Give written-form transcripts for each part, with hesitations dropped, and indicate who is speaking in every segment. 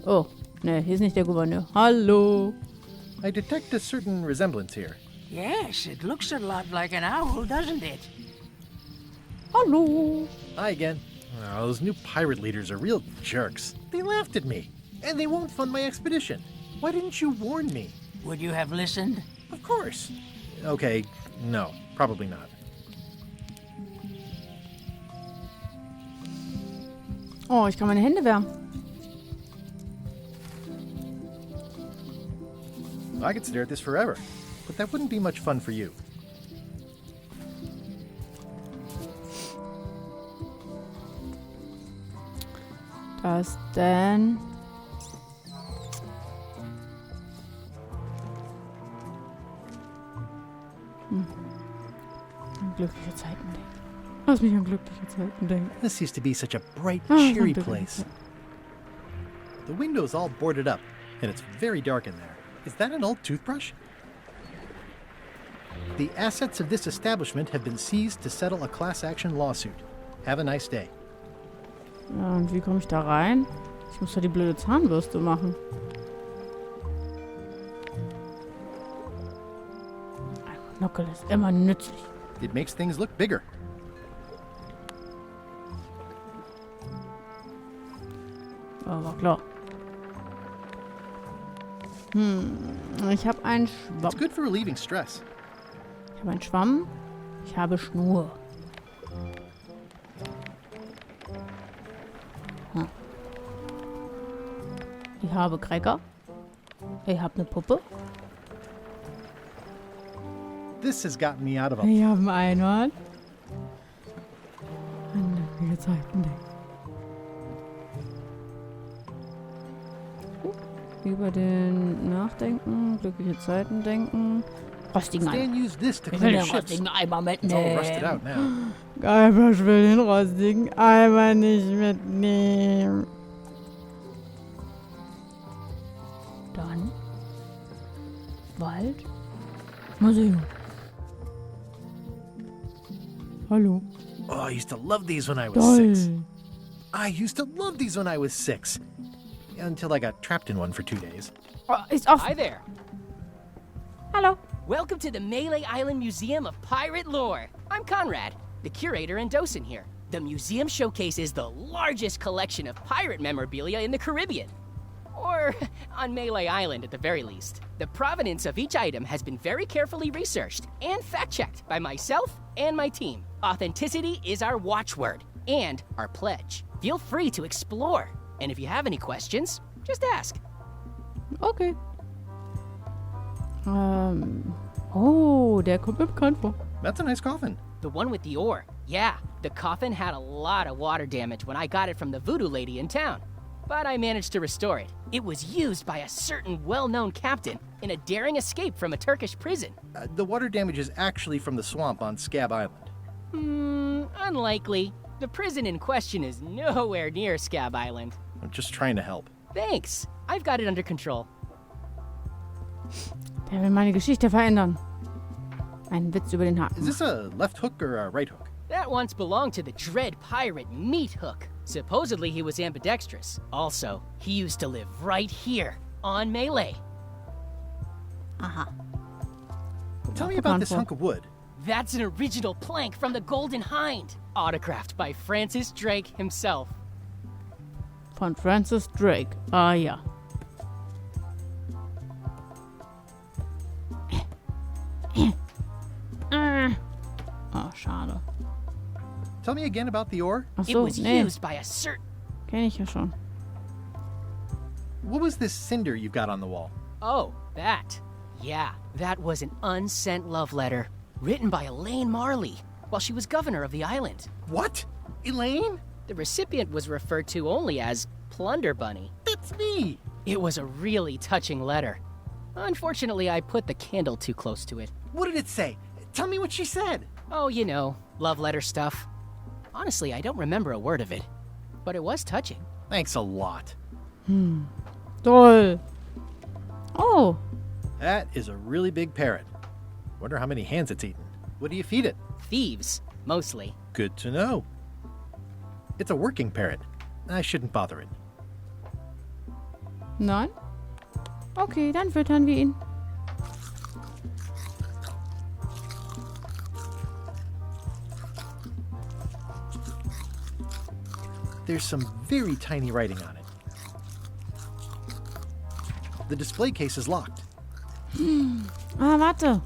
Speaker 1: Oh, ne, hier ist nicht der Gouverneur. Hallo.
Speaker 2: I detect a certain resemblance here.
Speaker 3: Yes, it looks a lot like an owl, doesn't it?
Speaker 1: Hallo.
Speaker 2: Hi again. Oh, those new pirate leaders are real jerks. They laughed at me, and they won't fund my expedition. Why didn't you warn me?
Speaker 3: Would you have listened?
Speaker 2: Of course. Okay, no, probably not.
Speaker 1: Oh, ich kann meine Hände wärmen.
Speaker 2: I could stare at this forever, but that wouldn't be much fun for you.
Speaker 1: Das denn? An glückliche Zeiten denken. Lass mich an glückliche Zeiten denken.
Speaker 2: This used to be such a bright,
Speaker 1: Ah,
Speaker 2: cheery
Speaker 1: glückliche
Speaker 2: place.
Speaker 1: Zeiten.
Speaker 2: The window's all boarded up, and it's very dark in there. Is that an old toothbrush? The assets of this establishment have been seized to settle a class action lawsuit. Have a nice day.
Speaker 1: Ja, und wie komme ich da rein? Ich muss da die blöde Zahnbürste machen. Ein Monokel ist immer nützlich.
Speaker 2: It makes things look bigger.
Speaker 1: Oh, war klar. Ich habe einen Schwamm.
Speaker 2: It's good for relieving stress.
Speaker 1: Ich habe einen Schwamm. Ich habe Schnur. Ich habe Cracker. Ich habe eine Puppe.
Speaker 2: This has gotten me out of a...
Speaker 1: Ich habe ein Einhorn. An glückliche Zeiten denken. Über den Nachdenken, glückliche Zeiten denken. Rostigen Eimer.
Speaker 2: Stan used this to
Speaker 1: Ich will
Speaker 2: clean
Speaker 1: den
Speaker 2: the ships.
Speaker 1: rostigen Eimer
Speaker 2: It's all rusted out
Speaker 1: mitnehmen.
Speaker 2: now.
Speaker 1: Aber ich will den rostigen Eimer nicht mitnehmen. Dann Wald. Museum. Hallo.
Speaker 2: Oh, I used to love these when I was 6.
Speaker 1: Toll.
Speaker 2: I used to love these when I was 6. Until I got trapped in one for 2 days.
Speaker 1: Oh, ist offen.
Speaker 4: Hi there.
Speaker 1: Hallo.
Speaker 4: Welcome to the Melee Island Museum of Pirate Lore. I'm Conrad, the curator and docent here. The museum showcases the largest collection of pirate memorabilia in the Caribbean. Or on Melee Island at the very least. The provenance of each item has been very carefully researched and fact-checked by myself and my team. Authenticity is our watchword and our pledge. Feel free to explore. And if you have any questions, just ask.
Speaker 1: Okay. Oh, der kommt mir bekannt vor.
Speaker 2: That's a nice coffin.
Speaker 4: The one with the ore. Yeah, the coffin had a lot of water damage when I got it from the voodoo lady in town. But I managed to restore it. It was used by a certain well-known captain in a daring escape from a Turkish prison.
Speaker 2: The water damage is actually from the swamp on Scab Island.
Speaker 4: Unlikely. The prison in question is nowhere near Scab Island.
Speaker 2: I'm just trying to help.
Speaker 4: Thanks. I've got it under control.
Speaker 1: Der will meine Geschichte verändern. Ein Witz über den
Speaker 2: Is
Speaker 1: Haken.
Speaker 2: this a left hook or a right hook?
Speaker 4: That once belonged to the dread pirate Meat Hook. Supposedly he was ambidextrous. Also, he used to live right here, on Melee.
Speaker 1: Aha.
Speaker 2: Tell me about this hunk of wood.
Speaker 4: That's an original plank from the Golden Hind, autographed by Francis Drake himself.
Speaker 1: Von Francis Drake. Ah ja. Ah, schade.
Speaker 2: Tell me again about the ore.
Speaker 1: Ach
Speaker 4: It
Speaker 1: so,
Speaker 4: was
Speaker 1: nee.
Speaker 4: used by a certain...
Speaker 1: Kenn ich ja schon.
Speaker 2: What was this cinder you've got on the wall?
Speaker 4: Oh, that. Yeah, that was an unsent love letter, written by Elaine Marley, while she was governor of the island.
Speaker 2: What? Elaine?
Speaker 4: The recipient was referred to only as Plunder Bunny.
Speaker 2: That's me.
Speaker 4: It was a really touching letter. Unfortunately, I put the candle too close to it.
Speaker 2: What did it say? Tell me what she said.
Speaker 4: Oh, you know, love letter stuff. Honestly, I don't remember a word of it, but it was touching.
Speaker 2: Thanks a lot.
Speaker 1: Toll. Oh.
Speaker 2: That is a really big parrot. Wonder how many hands it's eaten. What do you feed it?
Speaker 4: Thieves, mostly.
Speaker 2: Good to know. It's a working parrot. I shouldn't bother it.
Speaker 1: Nein? Okay, dann füttern wir ihn.
Speaker 2: There's some very tiny writing on it. The display case is locked.
Speaker 1: Ah, warte.
Speaker 2: Well,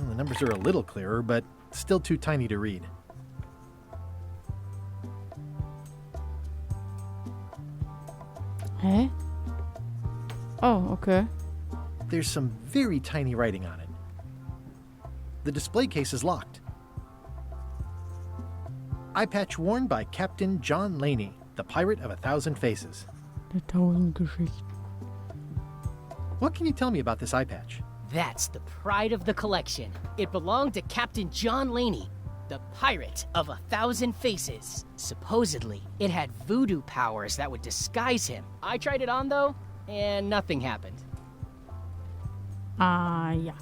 Speaker 2: the numbers are a little clearer, but still too tiny to read.
Speaker 1: Hä? Oh, okay.
Speaker 2: There's some very tiny writing on it. The display case is locked. Eye patch worn by Captain John Laney, the pirate of 1,000 faces.
Speaker 1: Der 1000 Geschichten.
Speaker 2: What can you tell me about this eye patch?
Speaker 4: That's the pride of the collection. It belonged to Captain John Laney, the pirate of 1,000 faces. Supposedly, it had voodoo powers that would disguise him. I tried it on though, and nothing happened.
Speaker 1: Ah, ja.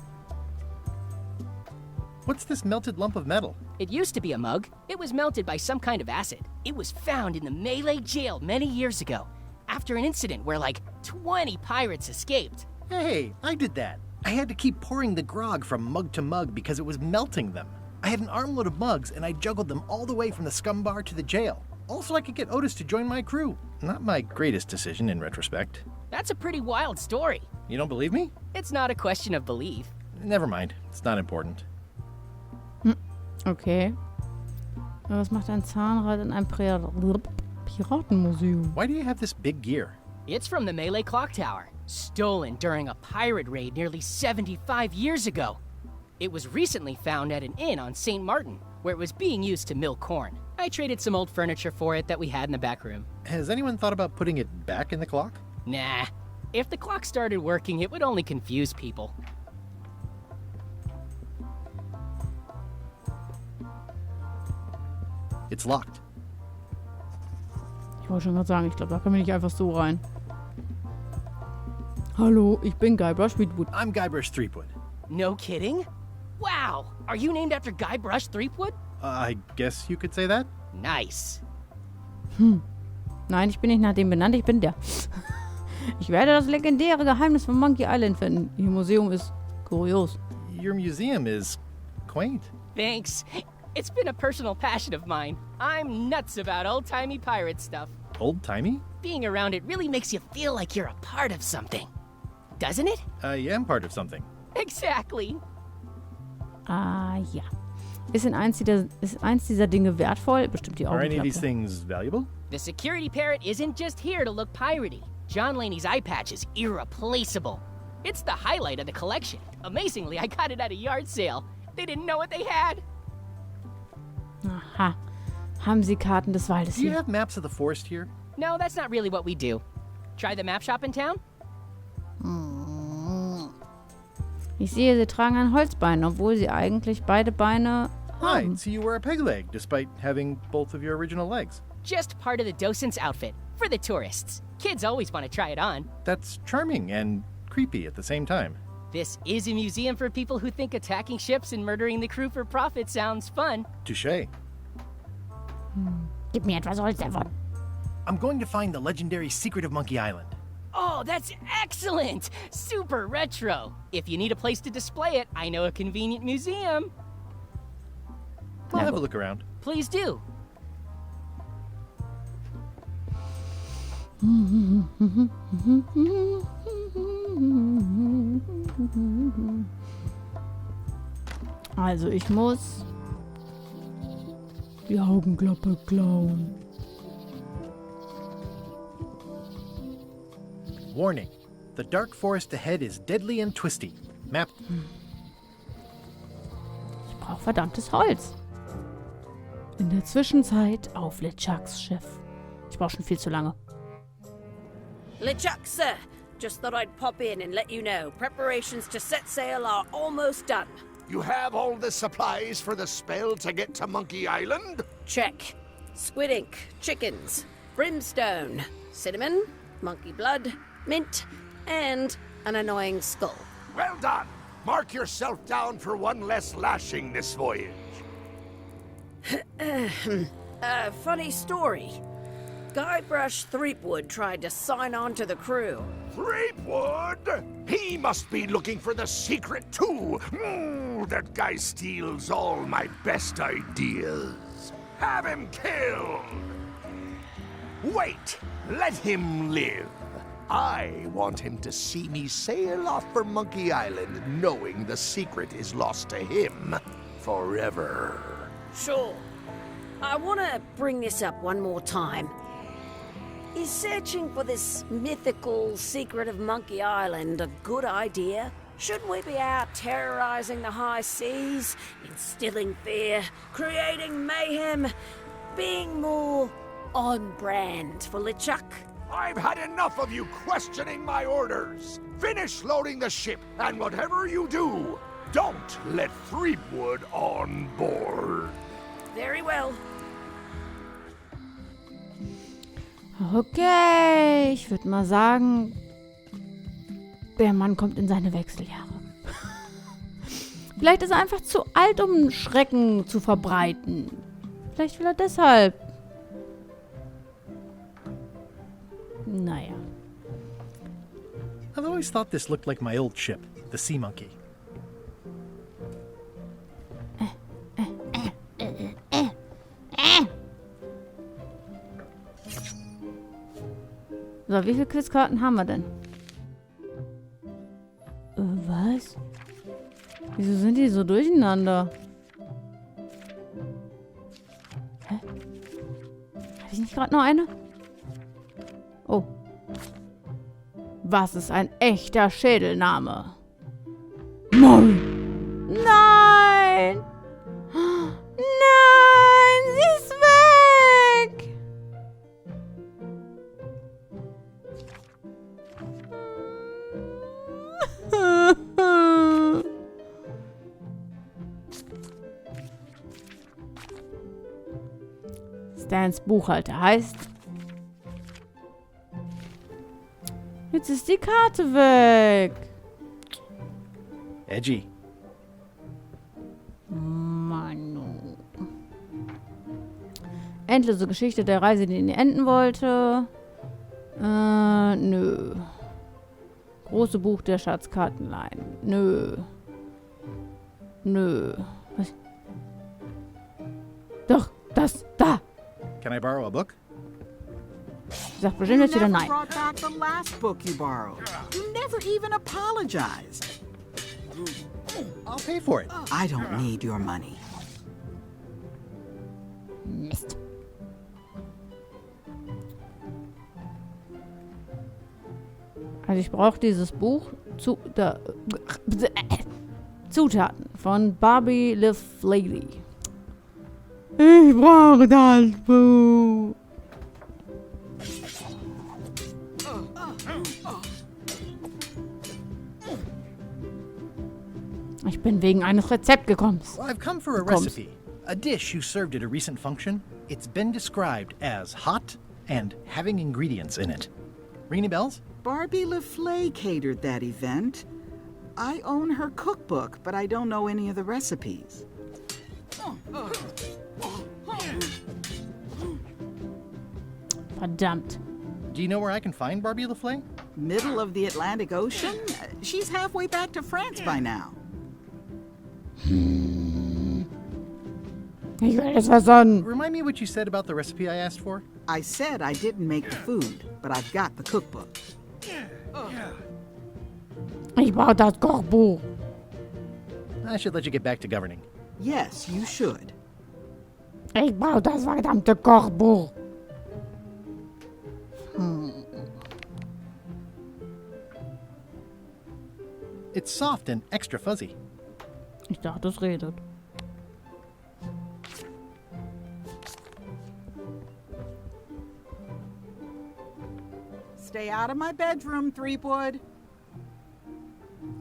Speaker 2: What's this melted lump of metal?
Speaker 4: It used to be a mug. It was melted by some kind of acid. It was found in the Malay jail many years ago, after an incident where like 20 pirates escaped.
Speaker 2: Hey, I did that. I had to keep pouring the grog from mug to mug because it was melting them. I had an armload of mugs and I juggled them all the way from the scum bar to the jail. Also, I could get Otis to join my crew. Not my greatest decision in retrospect.
Speaker 4: That's a pretty wild story.
Speaker 2: You don't believe me?
Speaker 4: It's not a question of belief.
Speaker 2: Never mind. It's not important.
Speaker 1: Okay. Aber was macht ein Zahnrad in einem Piratenmuseum?
Speaker 2: Why do you have this big gear?
Speaker 4: It's from the Malay clock tower, stolen during a pirate raid nearly 75 years ago. It was recently found at an inn on St. Martin, where it was being used to mill corn. I traded some old furniture for it that we had in the back room.
Speaker 2: Has anyone thought about putting it back in the clock?
Speaker 4: Nah. If the clock started working, it would only confuse people.
Speaker 2: It's locked.
Speaker 1: Ich wollte schon gerade sagen, ich glaube, da können wir nicht einfach so rein. Hallo, ich bin Guybrush Threepwood.
Speaker 2: I'm Guybrush Threepwood.
Speaker 4: No kidding? Wow! Are you named after Guybrush Threepwood?
Speaker 2: I guess you could say that?
Speaker 4: Nice.
Speaker 1: Nein, ich bin nicht nach dem benannt, ich bin der. Ich werde das legendäre Geheimnis von Monkey Island finden. Ihr Museum ist kurios.
Speaker 2: Your museum is quaint.
Speaker 4: Thanks. It's been a personal passion of mine. I'm nuts about old-timey pirate stuff.
Speaker 2: Old-timey?
Speaker 4: Being around it really makes you feel like you're a part of something. Doesn't it?
Speaker 2: I am part of something.
Speaker 4: Exactly.
Speaker 1: Ah, ja. Ist eins dieser Dinge wertvoll? Bestimmt die
Speaker 2: Are any of these
Speaker 1: Augenklappe.
Speaker 2: things valuable?
Speaker 4: The security parrot isn't just here to look piratey. John Laney's eye patch is irreplaceable. It's the highlight of the collection. Amazingly, I got it at a yard sale. They didn't know what they had.
Speaker 1: Aha. Haben Sie Karten des Waldes
Speaker 2: Do you
Speaker 1: hier?
Speaker 2: have maps of the forest here?
Speaker 4: No, that's not really what we do. Try the map shop in town?
Speaker 1: Ich sehe, Sie tragen ein Holzbein, obwohl Sie eigentlich beide Beine haben.
Speaker 2: Right, so you wear a peg leg, despite having both of your original legs.
Speaker 4: Just part of the docent's outfit. For the tourists. Kids always want to try it on.
Speaker 2: That's charming and creepy at the same time.
Speaker 4: This is a museum for people who think attacking ships and murdering the crew for profit sounds fun.
Speaker 2: Touché.
Speaker 1: Gib mir etwas Holz davon.
Speaker 2: I'm going to find the legendary secret of Monkey Island.
Speaker 4: Oh, that's excellent! Super retro. If you need a place to display it, I know a convenient museum.
Speaker 2: I'll have a look around.
Speaker 4: Please do.
Speaker 1: Also ich muss die Augenklappe klauen.
Speaker 2: Warning. The dark forest ahead is deadly and twisty. Map.
Speaker 1: Ich brauche verdammtes Holz. In der Zwischenzeit auf LeChucks Schiff. Ich brauche schon viel zu lange.
Speaker 5: LeChuck, sir. Just thought I'd pop in and let you know. Preparations to set sail are almost done.
Speaker 6: You have all the supplies for the spell to get to Monkey Island?
Speaker 5: Check. Squid ink, chickens, brimstone, cinnamon, monkey blood, mint, and an annoying skull.
Speaker 6: Well done! Mark yourself down for one less lashing this voyage.
Speaker 5: Funny story. Guybrush Threepwood tried to sign on to the crew.
Speaker 6: Threepwood? He must be looking for the secret too. That guy steals all my best ideas. Have him killed. Wait, let him live. I want him to see me sail off for Monkey Island knowing the secret is lost to him forever.
Speaker 5: Sure. I want to bring this up one more time. Is searching for this mythical secret of Monkey Island a good idea? Shouldn't we be out terrorizing the high seas, instilling fear, creating mayhem, being more on brand for LeChuck?
Speaker 6: I've had enough of you questioning my orders. Finish loading the ship, and whatever you do, don't let Threepwood on board.
Speaker 5: Very well.
Speaker 1: Okay, ich würde mal sagen, der Mann kommt in seine Wechseljahre. Vielleicht ist er einfach zu alt, um Schrecken zu verbreiten. Vielleicht will er deshalb. Naja.
Speaker 2: I've always thought this looked like my old ship, the Sea Monkey.
Speaker 1: So, wie viele Quizkarten haben wir denn? Was? Wieso sind die so durcheinander? Hä? Habe ich nicht gerade noch eine? Oh. Was ist ein echter Schädelname? Nein! Nein! Nein! Sie ist weg! Stans Buchhalter heißt... Jetzt ist die Karte weg.
Speaker 2: Edgy.
Speaker 1: Manu. Endlose Geschichte der Reise, die nie enden wollte. Nö. Große Buch der Schatzkartenlein. Nö. Nö. Was? Doch, das, da.
Speaker 2: Can I borrow a book?
Speaker 1: Sagt bestimmt jetzt wieder nein.
Speaker 3: brought back the last book you borrowed. You never even apologized.
Speaker 2: I'll pay for it.
Speaker 3: I don't need your money.
Speaker 1: Mist. Also ich brauche dieses Buch Zutaten von Barbie Live Lady. Ich brauche das Buch. Ich bin wegen eines Rezepts gekommen.
Speaker 2: Well, I've come for a recipe. A dish you served at a recent function. It's been described as hot and having ingredients in it. Ring any bells?
Speaker 3: Barbie LaFleur catered that event. I own her cookbook, but I don't know any of the recipes.
Speaker 1: Verdammt.
Speaker 2: Do you know where I can find Barbie LaFleur?
Speaker 3: Middle of the Atlantic Ocean? She's halfway back to France by now.
Speaker 1: Ich will das versonnen.
Speaker 2: Remind me what you said about the recipe I asked for?
Speaker 3: I said I didn't make the food, but I've got the cookbook.
Speaker 1: Ich brauche das Kochbuch.
Speaker 2: I should let you get back to governing.
Speaker 3: Yes, you should.
Speaker 1: Ich brauche das verdammte Kochbuch.
Speaker 2: It's soft and extra fuzzy.
Speaker 1: Ich dachte, es redet.
Speaker 3: Stay out of my bedroom, Threepwood.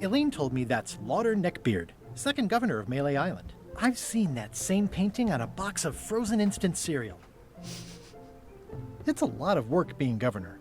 Speaker 2: Elaine told me that's Lauder Neckbeard, second governor of Melee Island. I've seen that same painting on a box of frozen instant cereal. It's a lot of work being governor.